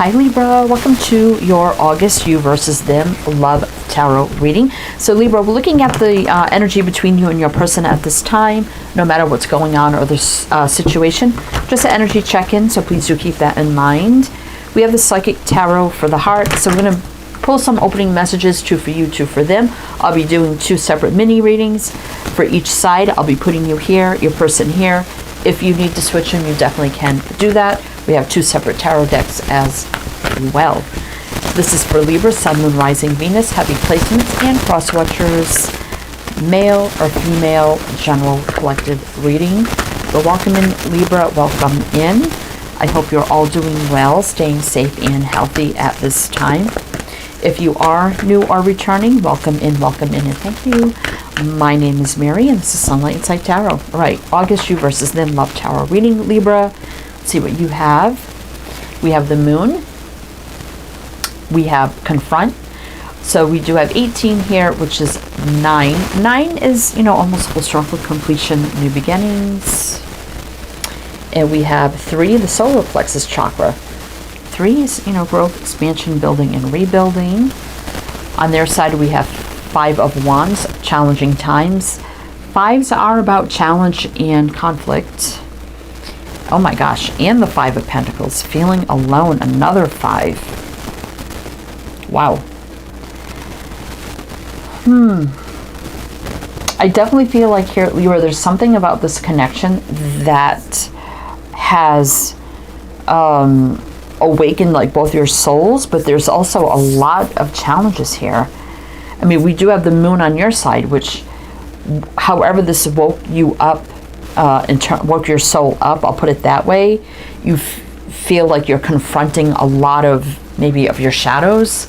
Hi Libra, welcome to your August you versus them love tarot reading. So Libra, we're looking at the energy between you and your person at this time, no matter what's going on or the situation. Just an energy check-in, so please do keep that in mind. We have the Psychic Tarot for the heart, so we're going to pull some opening messages, two for you, two for them. I'll be doing two separate mini readings for each side. I'll be putting you here, your person here. If you need to switch them, you definitely can do that. We have two separate tarot decks as well. This is for Libra, Sun, Moon, Rising, Venus, heavy placements, and cross watchers, male or female, general collective reading. We're welcoming Libra, welcome in. I hope you're all doing well, staying safe and healthy at this time. If you are new or returning, welcome in, and thank you. My name is Mary, and this is Sunlight Inside Tarot. All right, August you versus them love tarot reading. Libra, let's see what you have. We have the Moon. We have Confront. So we do have 18 here, which is 9. 9 is, almost full circle completion, new beginnings. And we have 3, the solar plexus chakra. 3 is, growth, expansion, building, and rebuilding. On their side, we have 5 of Wands, challenging times. 5s are about challenge and conflict. Oh my gosh, and the 5 of Pentacles, feeling alone, another 5. Wow. I definitely feel like here, Libra, there's something about this connection that has awakened like both your souls, but there's also a lot of challenges here. I mean, we do have the Moon on your side, which, however this woke you up, woke your soul up, I'll put it that way, you feel like you're confronting a lot of, maybe of your shadows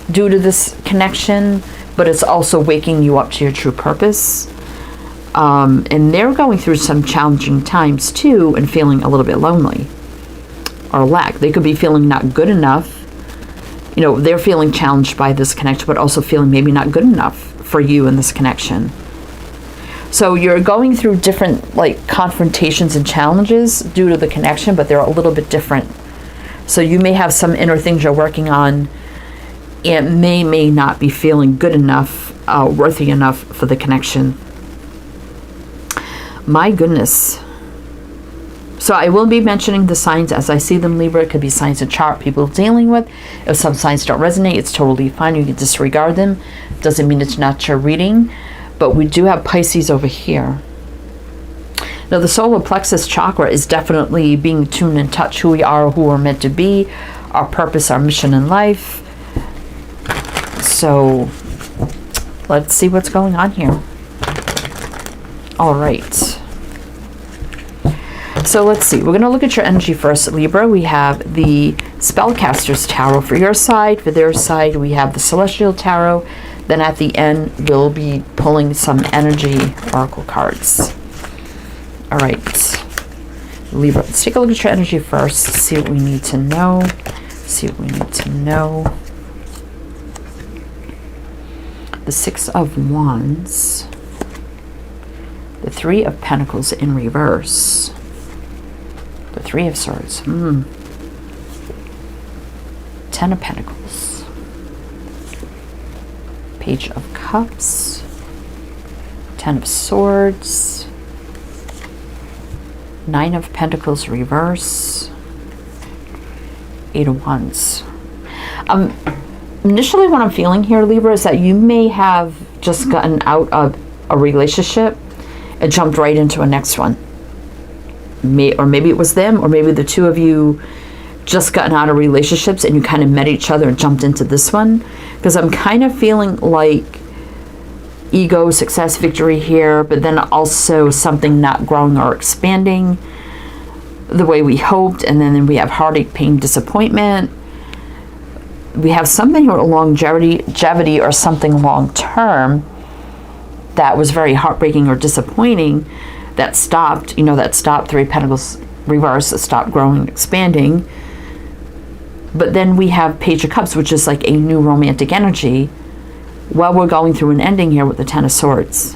due to this connection, but it's also waking you up to your true purpose. And they're going through some challenging times too, and feeling a little bit lonely or lack. They could be feeling not good enough. They're feeling challenged by this connection, but also feeling maybe not good enough for you in this connection. So you're going through different confrontations and challenges due to the connection, but they're a little bit different. So you may have some inner things you're working on, and may not be feeling good enough, worthy enough for the connection. My goodness. So I will be mentioning the signs as I see them, Libra. It could be signs and chart people dealing with. If some signs don't resonate, it's totally fine. You can disregard them. Doesn't mean it's not your reading. But we do have Pisces over here. Now the solar plexus chakra is definitely being tuned in touch who we are, who we're meant to be, our purpose, our mission in life. So let's see what's going on here. All right. So let's see. We're going to look at your energy first, Libra. We have the Spellcaster's Tarot for your side. For their side, we have the Celestial Tarot. Then at the end, we'll be pulling some energy oracle cards. All right. Libra, let's take a look at your energy first. See what we need to know. The 6 of Wands. The 3 of Pentacles in reverse. The 3 of Swords. 10 of Pentacles. Page of Cups. 10 of Swords. 9 of Pentacles reverse. 8 of Wands. Initially what I'm feeling here, Libra, is that you may have just gotten out of a relationship and jumped right into a next one. Or maybe it was them, or maybe the two of you just gotten out of relationships and you kind of met each other and jumped into this one. Because I'm kind of feeling like ego, success, victory here, but then also something not growing or expanding the way we hoped. And then we have heartache, pain, disappointment. We have something here, longevity or something long term that was very heartbreaking or disappointing, that stopped, that stopped. 3 of Pentacles reverse, that stopped growing and expanding. But then we have Page of Cups, which is like a new romantic energy. Well, we're going through an ending here with the 10 of Swords.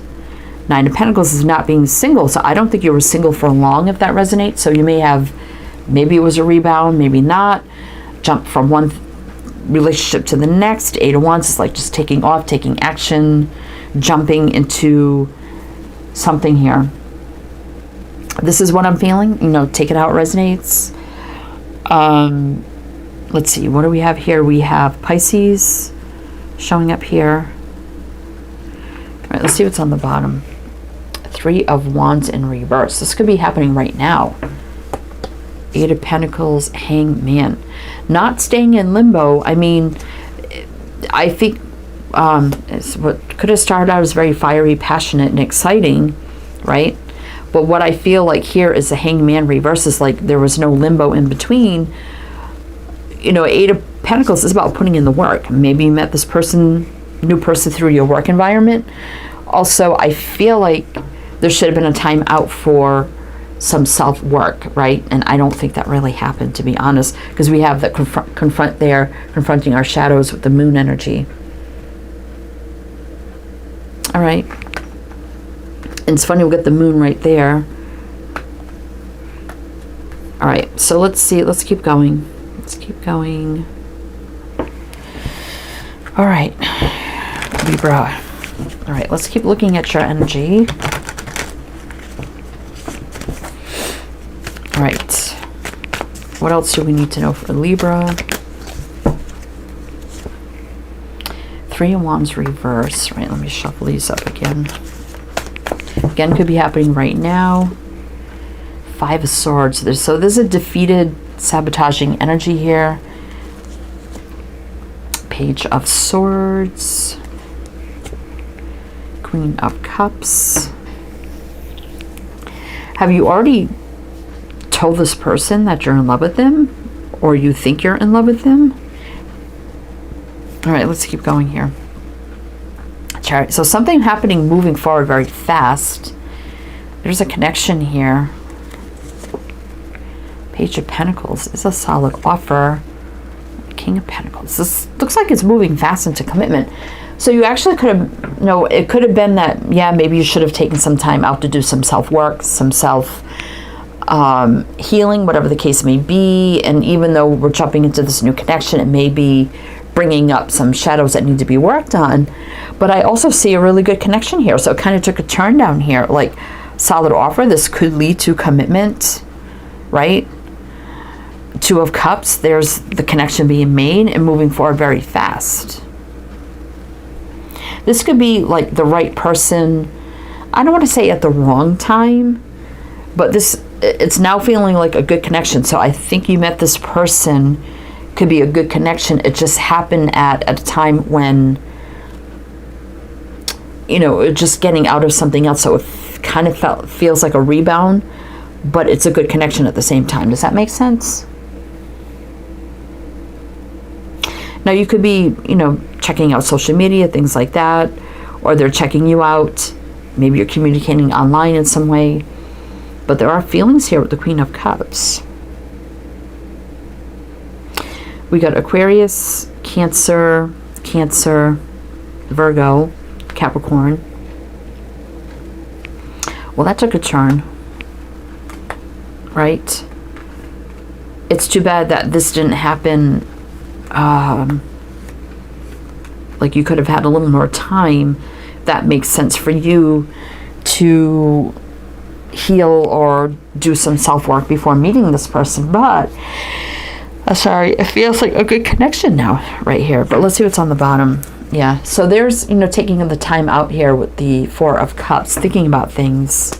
9 of Pentacles is not being single, so I don't think you were single for long, if that resonates. So you may have, maybe it was a rebound, maybe not. jump from one relationship to the next. Eight of Wands is like just taking off, taking action, jumping into something here. This is what I'm feeling. You know, take it how it resonates. Let's see. What do we have here? We have Pisces showing up here. All right, let's see what's on the bottom. Three of Wands in reverse. This could be happening right now. Eight of Pentacles, Hangman. Not staying in limbo. I mean, I think it's what could have started out as very fiery, passionate, and exciting, right? But what I feel like here is the Hangman reverse is like there was no limbo in between. You know, Eight of Pentacles is about putting in the work. Maybe you met this person, new person through your work environment. Also, I feel like there should have been a time out for some self-work, right? And I don't think that really happened, to be honest, because we have the confront there, confronting our shadows with the moon energy. All right. And it's funny, we'll get the moon right there. All right, so let's see. Let's keep going. Let's keep going. All right, Libra. All right, let's keep looking at your energy. All right. What else do we need to know for Libra? Three of Wands reverse. Right, let me shuffle these up again. Again, could be happening right now. Five of Swords. So there's a defeated, sabotaging energy here. Page of Swords. Queen of Cups. Have you already told this person that you're in love with them? Or you think you're in love with them? All right, let's keep going here. Chariot. So something happening, moving forward very fast. There's a connection here. Page of Pentacles is a solid offer. King of Pentacles. This looks like it's moving fast into commitment. So you actually could have, you know, it could have been that, yeah, maybe you should have taken some time out to do some self-work, some self-healing, whatever the case may be. And even though we're jumping into this new connection, it may be bringing up some shadows that need to be worked on. But I also see a really good connection here. So it kind of took a turn down here, like solid offer. This could lead to commitment, right? Two of Cups, there's the connection being made and moving forward very fast. This could be like the right person, I don't want to say at the wrong time, but it's now feeling like a good connection. So I think you met this person, could be a good connection. It just happened at a time when, you know, just getting out of something else. So it kind of feels like a rebound, but it's a good connection at the same time. Does that make sense? Now you could be, you know, checking out social media, things like that, or they're checking you out. Maybe you're communicating online in some way, but there are feelings here with the Queen of Cups. We got Aquarius, Cancer, Virgo, Capricorn. Well, that took a turn, right? It's too bad that this didn't happen. Like you could have had a little more time. That makes sense for you to heal or do some self-work before meeting this person. But sorry, it feels like a good connection now right here. But let's see what's on the bottom. Yeah, so there's, you know, taking the time out here with the Four of Cups, thinking about things.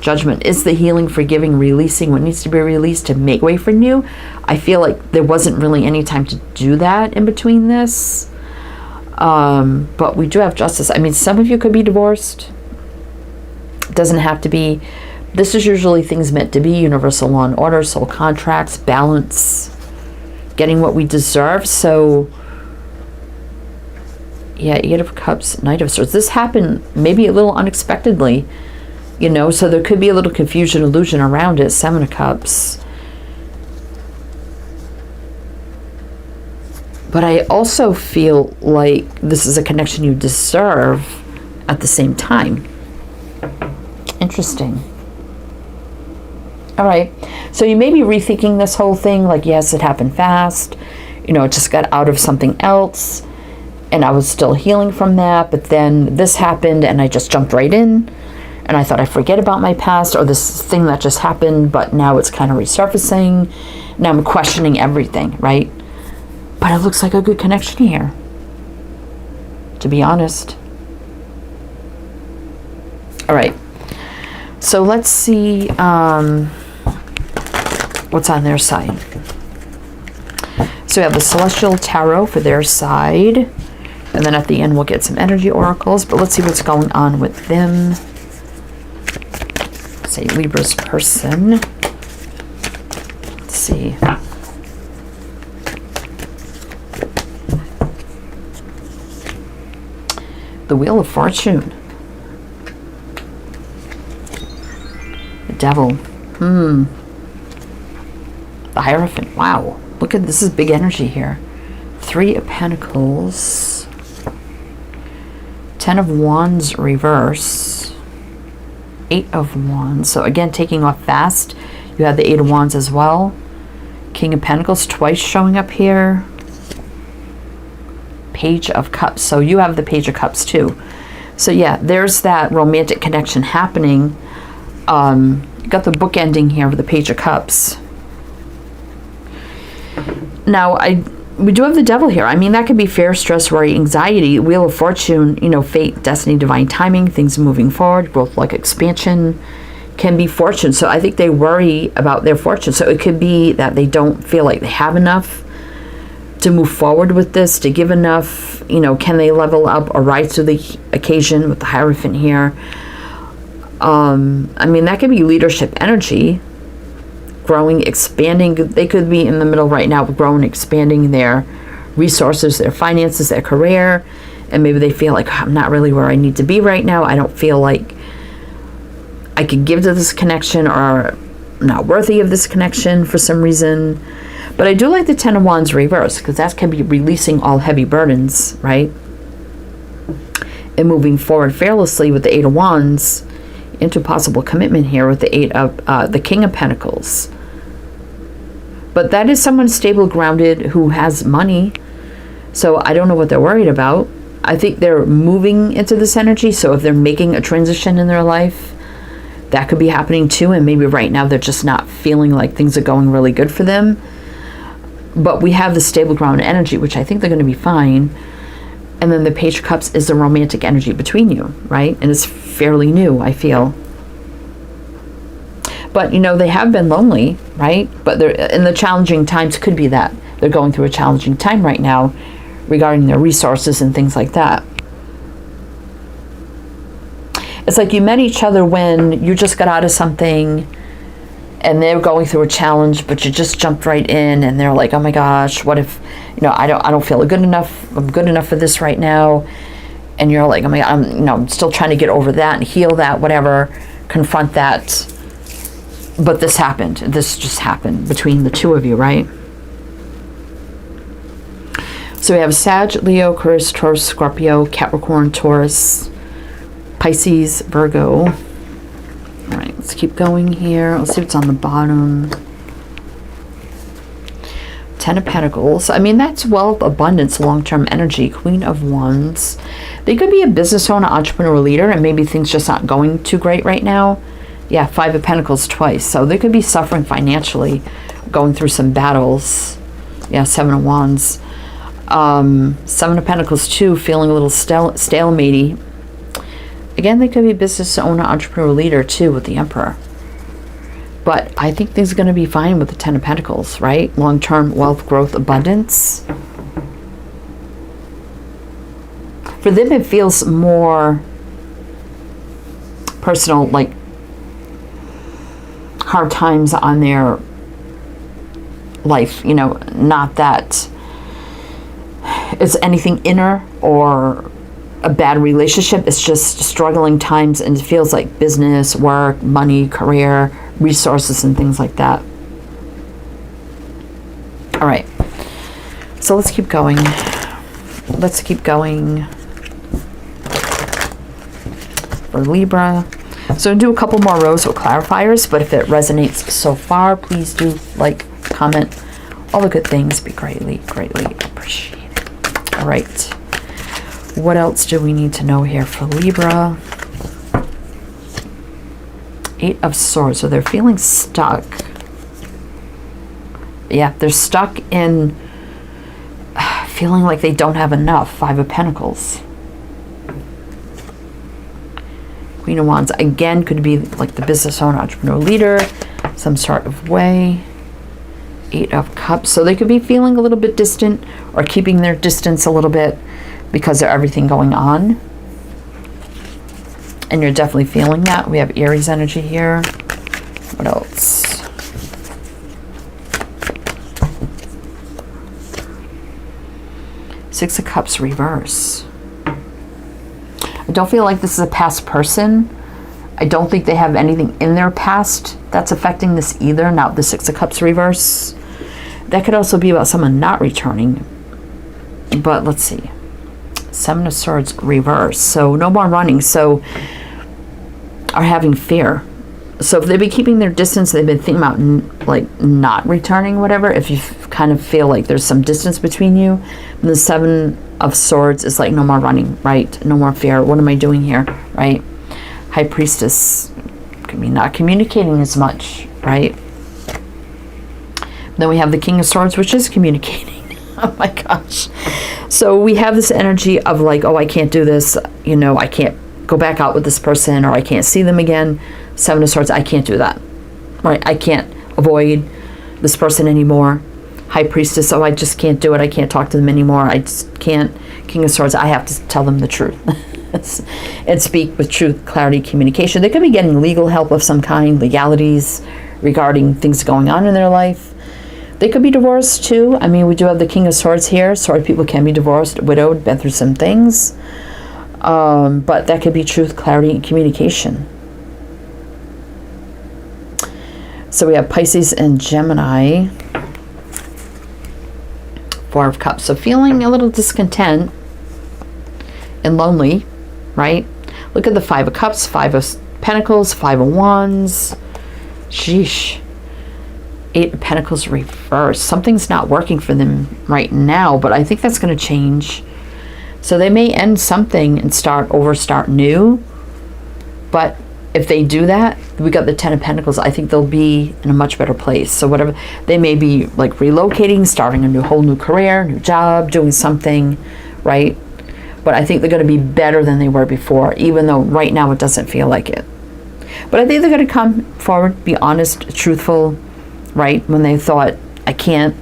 Judgment is the healing, forgiving, releasing what needs to be released to make way for new. I feel like there wasn't really any time to do that in between this. But we do have Justice. I mean, some of you could be divorced. It doesn't have to be. This is usually things meant to be. Universal law and order, soul contracts, balance, getting what we deserve. So, yeah, Eight of Cups, Knight of Swords. This happened maybe a little unexpectedly. You know, so there could be a little confusion, illusion around it. Seven of Cups. But I also feel like this is a connection you deserve at the same time. Interesting. All right. So you may be rethinking this whole thing, like, yes, it happened fast. You know, it just got out of something else, and I was still healing from that, but then this happened, and I just jumped right in, and I thought I'd forget about my past, or this thing that just happened, but now it's kind of resurfacing. Now I'm questioning everything, right? But it looks like a good connection here, to be honest. All right. So let's see what's on their side. So we have the Celestial Tarot for their side. And then at the end, we'll get some energy oracles. But let's see what's going on with them. Say Libra's person. Let's see. The Wheel of Fortune. The Devil. The Hierophant. Wow. Look at this. Is big energy here. 3 of Pentacles. 10 of Wands reverse. 8 of Wands. So again, taking off fast. You have the 8 of Wands as well. King of Pentacles twice showing up here. Page of Cups. So you have the Page of Cups too. So yeah, there's that romantic connection happening. You got the book ending here with the Page of Cups. Now, we do have the Devil here. I mean, that could be fear, stress, worry, anxiety. Wheel of Fortune, you know, fate, destiny, divine timing, things moving forward, growth, like expansion, can be fortune. So I think they worry about their fortune. So it could be that they don't feel like they have enough to move forward with this, to give enough. You know, can they level up or rise to the occasion with the Hierophant here? I mean, that could be leadership energy. Growing, expanding. They could be in the middle right now, growing, expanding their resources, their finances, their career, and maybe they feel like, I'm not really where I need to be right now. I don't feel like I could give to this connection, or I'm not worthy of this connection for some reason. But I do like the 10 of Wands reverse, because that can be releasing all heavy burdens, right? And moving forward fearlessly with the 8 of Wands into possible commitment here with the 8 of the King of Pentacles. But that is someone stable, grounded, who has money. So I don't know what they're worried about. I think they're moving into this energy. So if they're making a transition in their life, that could be happening too. And maybe right now they're just not feeling like things are going really good for them. But we have the stable, grounded energy, which I think they're going to be fine. And then the Page of Cups is the romantic energy between you, right? And it's fairly new, I feel. But, you know, they have been lonely, right? But they're in the challenging times. Could be that they're going through a challenging time right now regarding their resources and things like that. It's like you met each other when you just got out of something and they're going through a challenge, but you just jumped right in, and they're like, oh my gosh, what if, you know, I don't feel good enough. I'm good enough for this right now. And you're like, oh my God, I'm still trying to get over that and heal that, whatever, confront that. But this happened. This just happened between the two of you, right? So we have Sag, Leo, Aquarius, Taurus, Scorpio, Capricorn, Taurus, Pisces, Virgo. All right, let's keep going here. Let's see what's on the bottom. 10 of Pentacles. I mean, that's wealth, abundance, long-term energy. Queen of Wands. They could be a business owner, entrepreneur, leader, and maybe things just not going too great right now. Yeah, 5 of Pentacles twice. So they could be suffering financially, going through some battles. Yeah, 7 of Wands. 7 of Pentacles too, feeling a little stalematey. Again, they could be business owner, entrepreneur, leader too with the Emperor. But I think things are going to be fine with the 10 of Pentacles, right? Long-term wealth, growth, abundance. For them, it feels more personal, like hard times on their life. You know, not that it's anything inner or a bad relationship. It's just struggling times, and it feels like business, work, money, career, resources, and things like that. All right, so let's keep going. Let's keep going for Libra. So do a couple more rows with clarifiers, but if it resonates so far, please do like, comment, all the good things. Be greatly, greatly appreciated. All right. What else do we need to know here for Libra? 8 of Swords. So they're feeling stuck. Yeah, they're stuck in feeling like they don't have enough. 5 of Pentacles. Queen of Wands. Again, could be like the business owner, entrepreneur, leader, some sort of way. 8 of Cups. So they could be feeling a little bit distant or keeping their distance a little bit because of everything going on. And you're definitely feeling that. We have Aries energy here. What else? Six of Cups reverse. I don't feel like this is a past person. I don't think they have anything in their past that's affecting this either. Now the Six of Cups reverse. That could also be about someone not returning. But let's see. 7 of Swords reverse. So no more running. So are having fear. So if they've been keeping their distance, they've been thinking about like not returning, whatever. If you kind of feel like there's some distance between you, the 7 of Swords is like no more running, right? No more fear. What am I doing here, right? High Priestess could be not communicating as much, right? Then we have the King of Swords, which is communicating. Oh my gosh. So we have this energy of like, oh, I can't do this. You know, I can't go back out with this person, or I can't see them again. 7 of Swords, I can't do that. Right? I can't avoid this person anymore. High Priestess, oh, I just can't do it. I can't talk to them anymore. I just can't. King of Swords, I have to tell them the truth. And speak with truth, clarity, communication. They could be getting legal help of some kind, legalities regarding things going on in their life. They could be divorced too. I mean, we do have the King of Swords here. Sword people can be divorced, widowed, been through some things. But that could be truth, clarity, and communication. So we have Pisces and Gemini. 4 of Cups. So feeling a little discontent and lonely, right? Look at the 5 of Cups, 5 of Pentacles, 5 of Wands. Sheesh. 8 of Pentacles reversed. Something's not working for them right now, but I think that's going to change. So they may end something and start new. But if they do that, we got the 10 of Pentacles. I think they'll be in a much better place. So whatever, they may be like relocating, starting a whole new career, new job, doing something, right? But I think they're going to be better than they were before, even though right now it doesn't feel like it. But I think they're going to come forward, be honest, truthful, right? When they thought, I can't,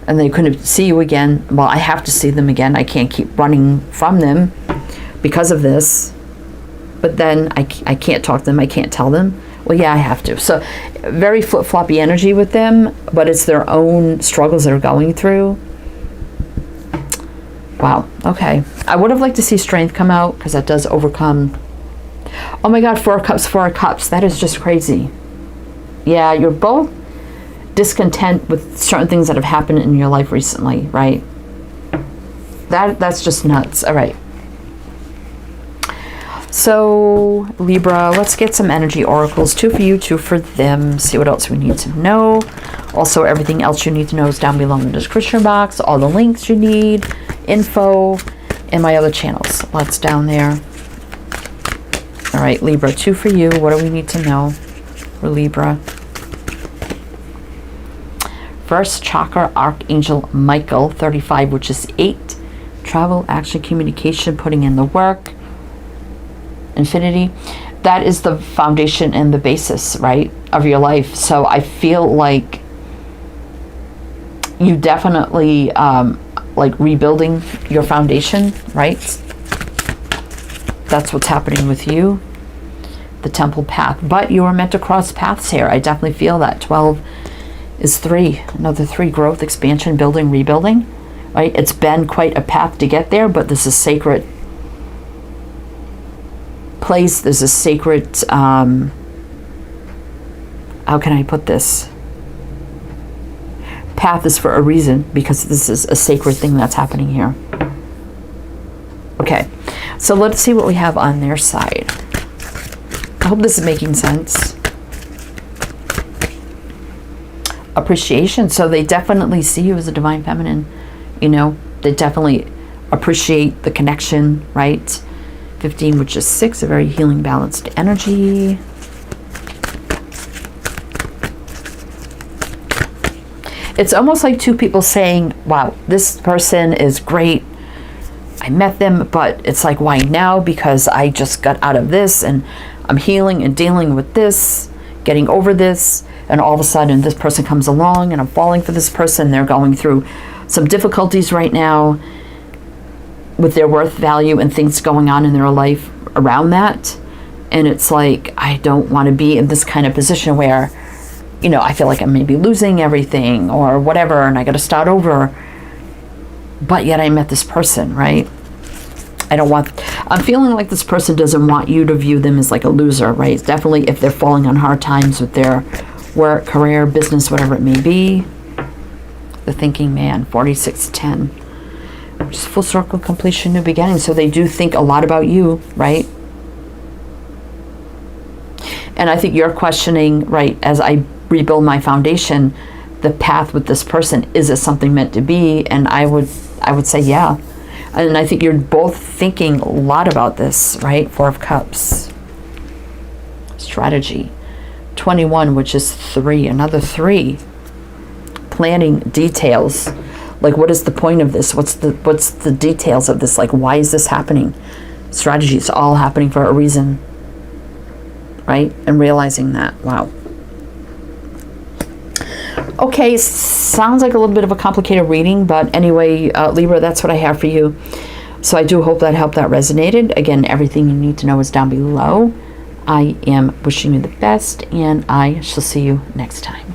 and they couldn't see you again. Well, I have to see them again. I can't keep running from them because of this. But then I can't talk to them. I can't tell them. Well, yeah, I have to. So very flip-floppy energy with them, but it's their own struggles they're going through. Wow. Okay. I would have liked to see strength come out because that does overcome. Oh my God, 4 of Cups, 4 of Cups. That is just crazy. Yeah, you're both discontent with certain things that have happened in your life recently, right? That's just nuts. All right. So, Libra, let's get some energy oracles. 2 for you, 2 for them. See what else we need to know. Also, everything else you need to know is down below in the description box. All the links you need, info, and my other channels. Lots down there. All right, Libra, 2 for you. What do we need to know for Libra? First chakra, Archangel Michael, 35, which is 8. Travel, action, communication, putting in the work. Infinity, that is the foundation and the basis, right, of your life. So I feel like you definitely like rebuilding your foundation, right? That's what's happening with you. The temple path, but you were meant to cross paths here. I definitely feel that. 12 is 3, another 3, growth, expansion, building, rebuilding, right? It's been quite a path to get there, but this is sacred place. There's a sacred how can I put this, path is for a reason, because this is a sacred thing that's happening here. Okay, so let's see what we have on their side. I hope this is making sense. Appreciation. So they definitely see you as a divine feminine. You know, they definitely appreciate the connection, right? 15, which is 6, a very healing, balanced energy. It's almost like two people saying, wow, this person is great. I met them, but it's like, why now? Because I just got out of this and I'm healing and dealing with this, getting over this. And all of a sudden this person comes along and I'm falling for this person. They're going through some difficulties right now with their worth value and things going on in their life around that. And it's like, I don't want to be in this kind of position where, you know, I feel like I'm maybe losing everything or whatever, and I got to start over. But yet I met this person, right? I'm feeling like this person doesn't want you to view them as like a loser, right? Definitely if they're falling on hard times with their work, career, business, whatever it may be. The thinking man, 4610. Which is full circle completion, new beginning. So they do think a lot about you, right? And I think you're questioning, right, as I rebuild my foundation, the path with this person, is it something meant to be? And I would say yeah. And I think you're both thinking a lot about this, right? 4 of Cups. Strategy. 21, which is 3, another 3. Planning, details. Like, what is the point of this? What's the details of this? Like, why is this happening? Strategy, it's all happening for a reason, right? And realizing that. Wow. Okay, sounds like a little bit of a complicated reading, but anyway, Libra, that's what I have for you. So I do hope that helped, that resonated. Again, everything you need to know is down below. I am wishing you the best, and I shall see you next time.